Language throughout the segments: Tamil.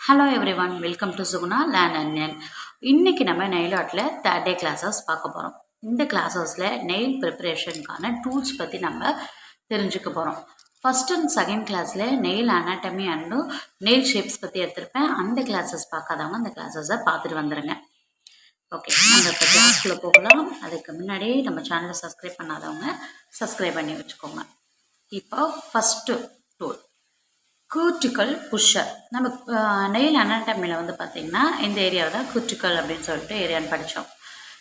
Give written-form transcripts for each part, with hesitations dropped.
Hello everyone, welcome to Suguna learn and earn. இன்னைக்கு நம்ம நெயில் ஆர்ட்டில் தேர்ட் டே கிளாஸஸ் பார்க்க போகிறோம். இந்த கிளாஸஸில் நெயில் ப்ரிப்பரேஷனுக்கான டூல்ஸ் பற்றி நம்ம தெரிஞ்சுக்க போகிறோம். ஃபஸ்ட் அண்ட் செகண்ட் கிளாஸில் nail anatomy and nail shapes பற்றி எடுத்திருப்பேன். அந்த கிளாஸஸ் பார்க்காதவங்க அந்த கிளாஸஸை பார்த்துட்டு வந்துடுங்க. ஓகே, நம்ம இப்போ கிளாஸ்க்குள்ளே போகலாம். அதுக்கு முன்னாடி நம்ம சேனலை சப்ஸ்கிரைப் பண்ணாதவங்க சப்ஸ்கிரைப் பண்ணி வச்சுக்கோங்க. இப்போ ஃபஸ்ட்டு டூல் கூர்டிக்கல் புஷ்ஷர். நம்ம நெயில் அனாட்டமியில் வந்து பார்த்திங்கன்னா இந்த ஏரியாவை தான் கூர்டிக்கல் அப்படின்னு சொல்லிட்டு ஏரியான்னு படித்தோம்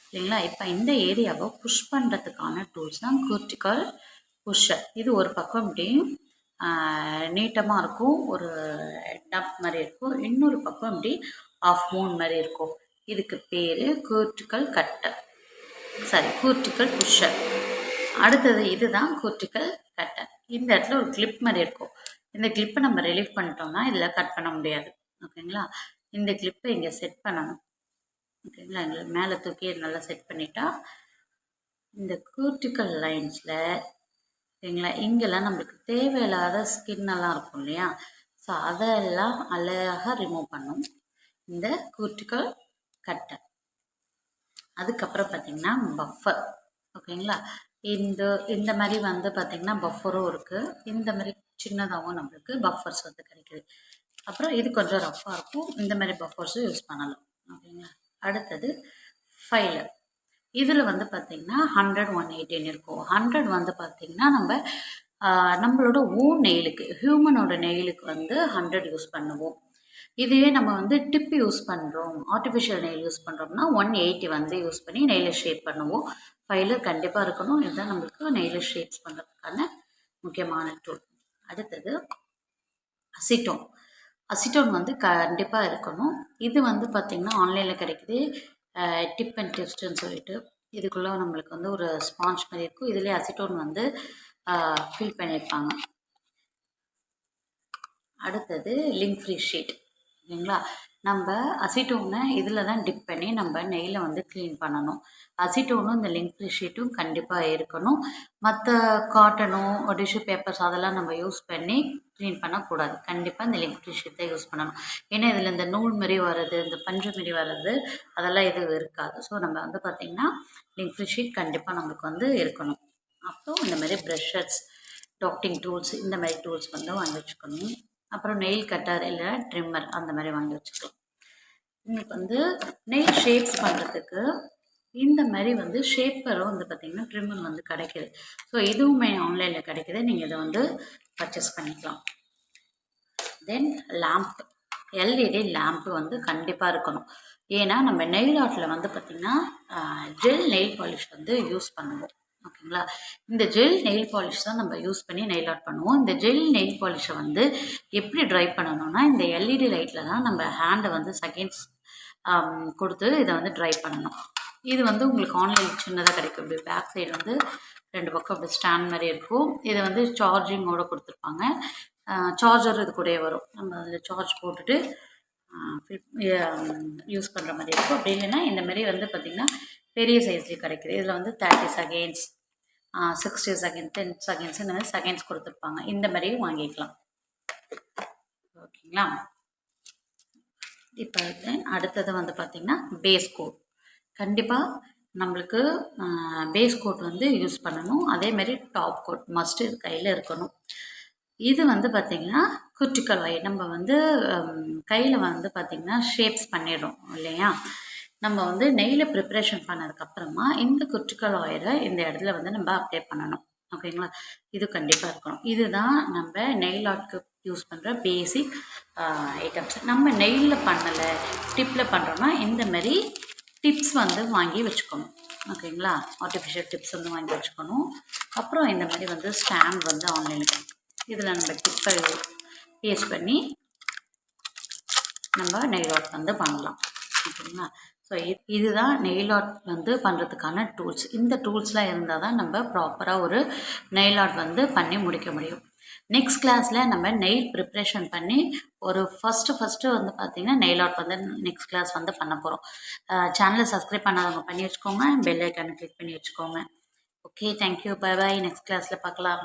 இல்லைங்களா. இப்போ இந்த ஏரியாவை புஷ் பண்ணுறதுக்கான டூல்ஸ் தான் கூர்டிக்கல் புஷ்ஷர். இது ஒரு பக்கம் இப்படி நீட்டமாக இருக்கும், ஒரு டப் மாதிரி இருக்கும். இன்னொரு பக்கம் இப்படி ஆஃப் மூன் மாதிரி இருக்கும். இதுக்கு பேர் கூர்டிக்கல் கட்டர், கூர்டிக்கல் புஷ்ஷர். அடுத்தது இதுதான் கூர்டிக்கல் கட்டர். இந்த இடத்துல ஒரு கிளிப் மாதிரி இருக்கும். இந்த கிளிப்பை நம்ம ரிலீவ் பண்ணிட்டோம்னா இதில் கட் பண்ண முடியாது. ஓகேங்களா, இந்த கிளிப்பை இங்கே செட் பண்ணணும். ஓகேங்களா, இங்கே மேலே தூக்கி நல்லா செட் பண்ணிட்டா இந்த கூர்டிக்கல் லைன்ஸில் ஓகேங்களா, இங்கெல்லாம் நம்மளுக்கு தேவையில்லாத ஸ்கின்னெல்லாம் இருக்கும் இல்லையா, ஸோ அதெல்லாம் அழகாக ரிமூவ் பண்ணும் இந்த கூர்டிக்கல் கட்டர். அதுக்கப்புறம் பார்த்திங்கன்னா பஃபர். ஓகேங்களா, இந்த மாதிரி வந்து பார்த்திங்கன்னா பஃபரும் இருக்குது. இந்த மாதிரி சின்னதாகவும் நம்மளுக்கு பஃபர்ஸ் வந்து கிடைக்குது. அப்புறம் இது கொஞ்சம் ரஃப்பாக இருக்கும், இந்த மாதிரி பஃபர்ஸும் யூஸ் பண்ணலாம். ஓகேங்களா, அடுத்தது ஃபைலர். இதில் வந்து பார்த்திங்கன்னா 100, 118 இருக்கும். 100 வந்து பார்த்திங்கன்னா நம்மளோட ஓன் நெயிலுக்கு, ஹியூமனோட நெயிலுக்கு வந்து 100 யூஸ் பண்ணுவோம். இதுவே நம்ம வந்து டிப் யூஸ் பண்ணுறோம், ஆர்டிஃபிஷியல் நெயில் யூஸ் பண்ணுறோம்னா 180 வந்து யூஸ் பண்ணி நெயிலை ஷேப் பண்ணுவோம். ஃபைலர் கண்டிப்பாக இருக்கணும். இதுதான் நம்மளுக்கு நெயிலை ஷேப்ஸ் பண்ணுறதுக்கான முக்கியமான டூல். அடுத்தது அசிட்டோன். அசிட்டோன் வந்து கண்டிப்பாக இருக்கணும். இது வந்து பார்த்திங்கன்னா ஆன்லைனில் கிடைக்குது, டிப் அண்ட் டெஸ்ட்டுன்னு சொல்லிட்டு. இதுக்குள்ளே நம்மளுக்கு வந்து ஒரு ஸ்பாஞ்ச் மாதிரி இருக்கும். இதுலேயே அசிட்டோன் வந்து ஃபில் பண்ணியிருப்பாங்க. அடுத்தது லிங்க் ஃப்ரீ ஷீட். ஓகேங்களா, நம்ம அசிட்டோனை இதில் தான் டிப் பண்ணி நம்ம நெயிலை வந்து க்ளீன் பண்ணணும். அசிட்டோனும் இந்த லிங்க் ஃப்ரீ ஷீட்டும் கண்டிப்பாக இருக்கணும். மற்ற காட்டனும் டிஷ்யூ பேப்பர்ஸ் அதெல்லாம் நம்ம யூஸ் பண்ணி க்ளீன் பண்ணக்கூடாது. கண்டிப்பாக இந்த லிங்க் ஃப்ரீ ஷீட் தான் யூஸ் பண்ணணும். ஏன்னா இதில் இந்த நூல் மாரி வர்றது, இந்த பஞ்சு மாரி வர்றது அதெல்லாம் எதுவும் இருக்காது. ஸோ நம்ம வந்து பார்த்திங்கன்னா லிங்க் ஃப்ரீ ஷீட் கண்டிப்பாக நம்மளுக்கு வந்து இருக்கணும். அப்புறம் இந்த மாதிரி ப்ரஷர்ஸ், டாக்டிங் டூல்ஸ், இந்த மாதிரி டூல்ஸ் வந்து வாங்கி வச்சுக்கணும். அப்புறம் நெயில் கட்டர் இல்லை ட்ரிம்மர் அந்த மாதிரி வாங்கி வச்சுக்கலாம். உங்களுக்கு வந்து நெயில் ஷேப்ஸ் பண்ணுறதுக்கு இந்த மாதிரி வந்து ஷேப்பரும் வந்து பார்த்திங்கன்னா ட்ரிம்மர் வந்து கிடைக்கிது. ஸோ இதுவுமே ஆன்லைனில் கிடைக்கிது, நீங்கள் இதை வந்து பர்ச்சேஸ் பண்ணிக்கலாம். தென் லேம்ப், எல்இடி லேம்ப்பு வந்து கண்டிப்பாக இருக்கணும். ஏன்னா நம்ம நெயில் ஆர்ட்டில் வந்து பார்த்திங்கன்னா ஜெல் நெயில் பாலிஷ் வந்து யூஸ் பண்ணுவோம். ஓகேங்களா, இந்த ஜெல் நெயில் பாலிஷ் தான் நம்ம யூஸ் பண்ணி நெயில் ஆர்ட் பண்ணுவோம். இந்த ஜெல் நெயில் பாலிஷை வந்து எப்படி ட்ரை பண்ணணும்னா இந்த எல்இடி லைட்டில் தான் நம்ம ஹேண்டை வந்து செகண்ட்ஸ் கொடுத்து இதை வந்து ட்ரை பண்ணணும். இது வந்து உங்களுக்கு ஆன்லைனில் சின்னதாக கிடைக்கும். இப்படி பேக் சைடு வந்து 2 பக்கம் அப்படி ஸ்டாண்ட் மாதிரி இருக்கும். இதை வந்து சார்ஜிங்கோடு கொடுத்துருப்பாங்க. சார்ஜர் இது கூட வரும். நம்ம அதில் சார்ஜ் போட்டுட்டு யூஸ் பண்ணுற மாதிரி இருக்கும். அப்படி இல்லைன்னா இந்த மாதிரி வந்து பார்த்திங்கன்னா பெரிய சைஸ்லேயும் கிடைக்குது. இதில் வந்து 30 செகண்ட்ஸ், 60 செகண்ட், 10 செகண்ட்ஸ் இந்த மாதிரி செகண்ட்ஸ் கொடுத்துருப்பாங்க. இந்த மாதிரியும் வாங்கிக்கலாம். ஓகேங்களா, இப்போ அடுத்தது வந்து பார்த்திங்கன்னா பேஸ் கோட். கண்டிப்பாக நம்மளுக்கு பேஸ் கோட் வந்து யூஸ் பண்ணணும். அதேமாரி டாப் கோட் மஸ்ட்டு இது கையில் இருக்கணும். இது வந்து பார்த்திங்கன்னா குட்டிக்கல் ஒயர். நம்ம வந்து கையில் வந்து பார்த்திங்கன்னா ஷேப்ஸ் பண்ணிடுறோம் இல்லையா. நம்ம வந்து நெயிலை ப்ரிப்ரேஷன் பண்ணதுக்கப்புறமா இந்த குட்டிக்கல் ஒயரை இந்த இடத்துல வந்து நம்ம அப்ளை பண்ணணும். ஓகேங்களா, இது கண்டிப்பாக இருக்கணும். இதுதான் நம்ம நெயில் ஆர்ட்க்கு யூஸ் பண்ணுற பேசிக் ஐட்டம்ஸ். நம்ம நெயிலில் பண்ணலை, டிப்பில் பண்ணுறோன்னா இந்த மாதிரி டிப்ஸ் வந்து வாங்கி வச்சுக்கணும். ஓகேங்களா, ஆர்டிஃபிஷியல் டிப்ஸ் வந்து வாங்கி வச்சுக்கணும். அப்புறம் இந்த மாதிரி வந்து ஸ்டாண்ட் வந்து ஆன்லைனில் கிடைக்கும். இதில் நம்ம டிப்பை பேஸ்ட் பண்ணி நம்ம நெயில் ஆர்ட் வந்து பண்ணலாம். ஓகேங்களா, ஸோ இதுதான் நெயில் ஆர்ட் வந்து பண்ணுறதுக்கான டூல்ஸ். இந்த டூல்ஸ்லாம் இருந்தால் தான் நம்ம ப்ராப்பராக ஒரு நெயில் ஆர்ட் வந்து பண்ணி முடிக்க முடியும். நெக்ஸ்ட் கிளாஸில் நம்ம நெயில் ப்ரிப்ரேஷன் பண்ணி ஒரு ஃபஸ்ட்டு வந்து பார்த்திங்கன்னா நெயில் ஆர்ட் வந்து நெக்ஸ்ட் கிளாஸ் வந்து பண்ண போகிறோம். சேனலை சப்ஸ்கிரைப் பண்ணாதவங்க பண்ணி வச்சுக்கோங்க, பெல் ஐக்கானை கிளிக் பண்ணி வச்சுக்கோங்க. Okay, thank you, bye bye. Next கிளாஸில் பார்க்கலாம்.